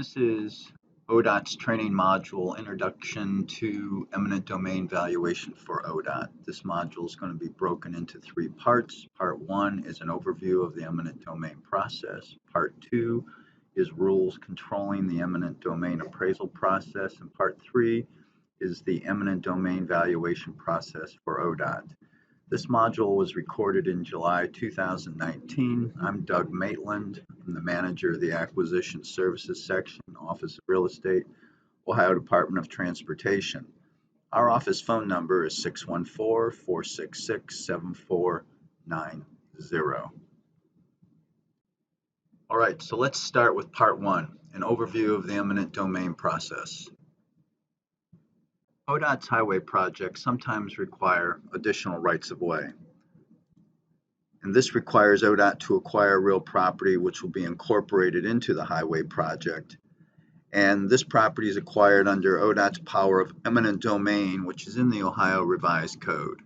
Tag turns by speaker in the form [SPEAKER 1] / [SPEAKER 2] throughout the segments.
[SPEAKER 1] This is ODOT's training module, Introduction to Eminent Domain Valuation for ODOT. This module is going to be broken into three parts. Part 1 is an overview of the eminent domain process. Part 2 is rules controlling the eminent domain appraisal process. And Part 3 is the eminent domain valuation process for ODOT. This module was recorded in July 2019. I'm Doug Maitland. I'm the manager of the Acquisition Services Section, Office of Real Estate, Ohio Department of Transportation. Our office phone number is 614-466-7490. All right, so let's start with Part 1, an overview of the eminent domain process. ODOT's highway projects sometimes require additional rights of way. And this requires ODOT to acquire real property which will be incorporated into the highway project. And this property is acquired under ODOT's power of eminent domain, which is in the Ohio Revised Code.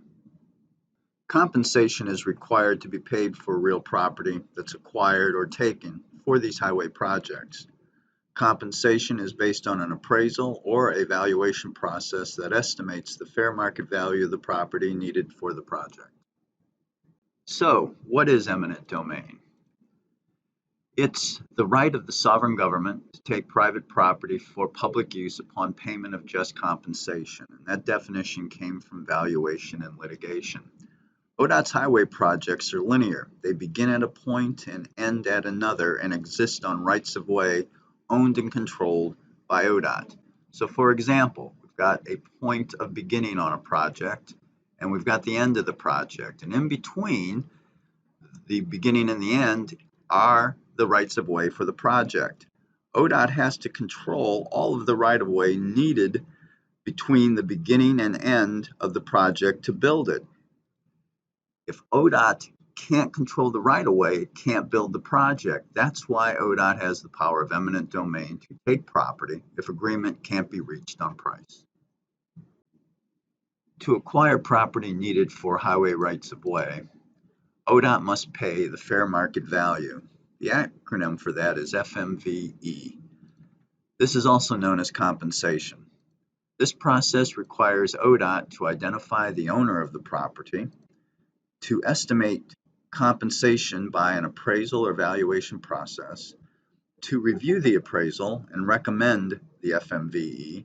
[SPEAKER 1] Compensation is required to be paid for real property that's acquired or taken for these highway projects. Compensation is based on an appraisal or a valuation process that estimates the fair market value of the property needed for the project. So, what is eminent domain? It's the right of the sovereign government to take private property for public use upon payment of just compensation. And that definition came from Valuation and Litigation. ODOT's highway projects are linear. They begin at a point and end at another and exist on rights of way owned and controlled by ODOT. So for example, we've got a point of beginning on a project and we've got the end of the project, and in between the beginning and the end are the rights of way for the project. ODOT has to control all of the right of way needed between the beginning and end of the project to build it. If ODOT can't control the right of way, it can't build the project. That's why ODOT has the power of eminent domain to take property if agreement can't be reached on price. To acquire property needed for highway rights of way, ODOT must pay the fair market value. The acronym for that is FMVE. This is also known as compensation. This process requires ODOT to identify the owner of the property, to estimate compensation by an appraisal or valuation process, to review the appraisal and recommend the FMVE,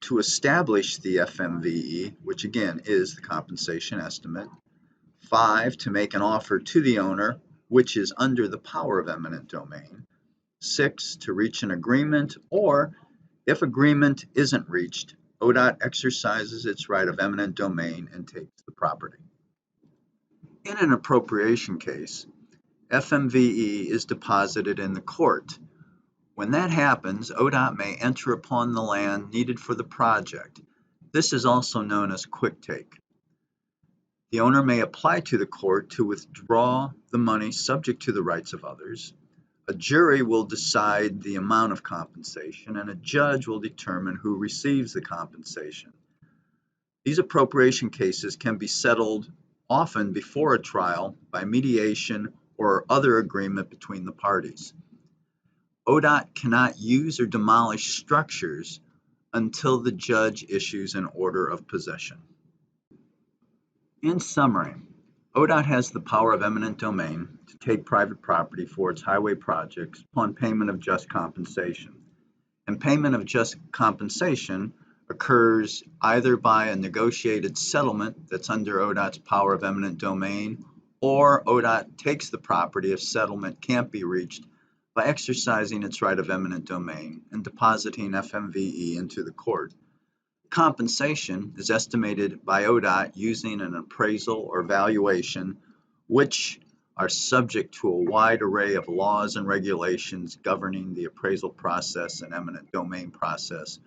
[SPEAKER 1] to establish the FMVE, which again is the compensation estimate, 5, to make an offer to the owner, which is under the power of eminent domain, 6, to reach an agreement, or if agreement isn't reached, ODOT exercises its right of eminent domain and takes the property. In an appropriation case, FMVE is deposited in the court. When that happens, ODOT may enter upon the land needed for the project. This is also known as quick take. The owner may apply to the court to withdraw the money subject to the rights of others. A jury will decide the amount of compensation, and a judge will determine who receives the compensation. These appropriation cases can be settled often before a trial by mediation or other agreement between the parties. ODOT cannot use or demolish structures until the judge issues an order of possession. In summary, ODOT has the power of eminent domain to take private property for its highway projects upon payment of just compensation. And payment of just compensation occurs either by a negotiated settlement that's under ODOT's power of eminent domain, or ODOT takes the property if settlement can't be reached by exercising its right of eminent domain and depositing FMVE into the court. Compensation is estimated by ODOT using an appraisal or valuation, which are subject to a wide array of laws and regulations governing the appraisal process and eminent domain process,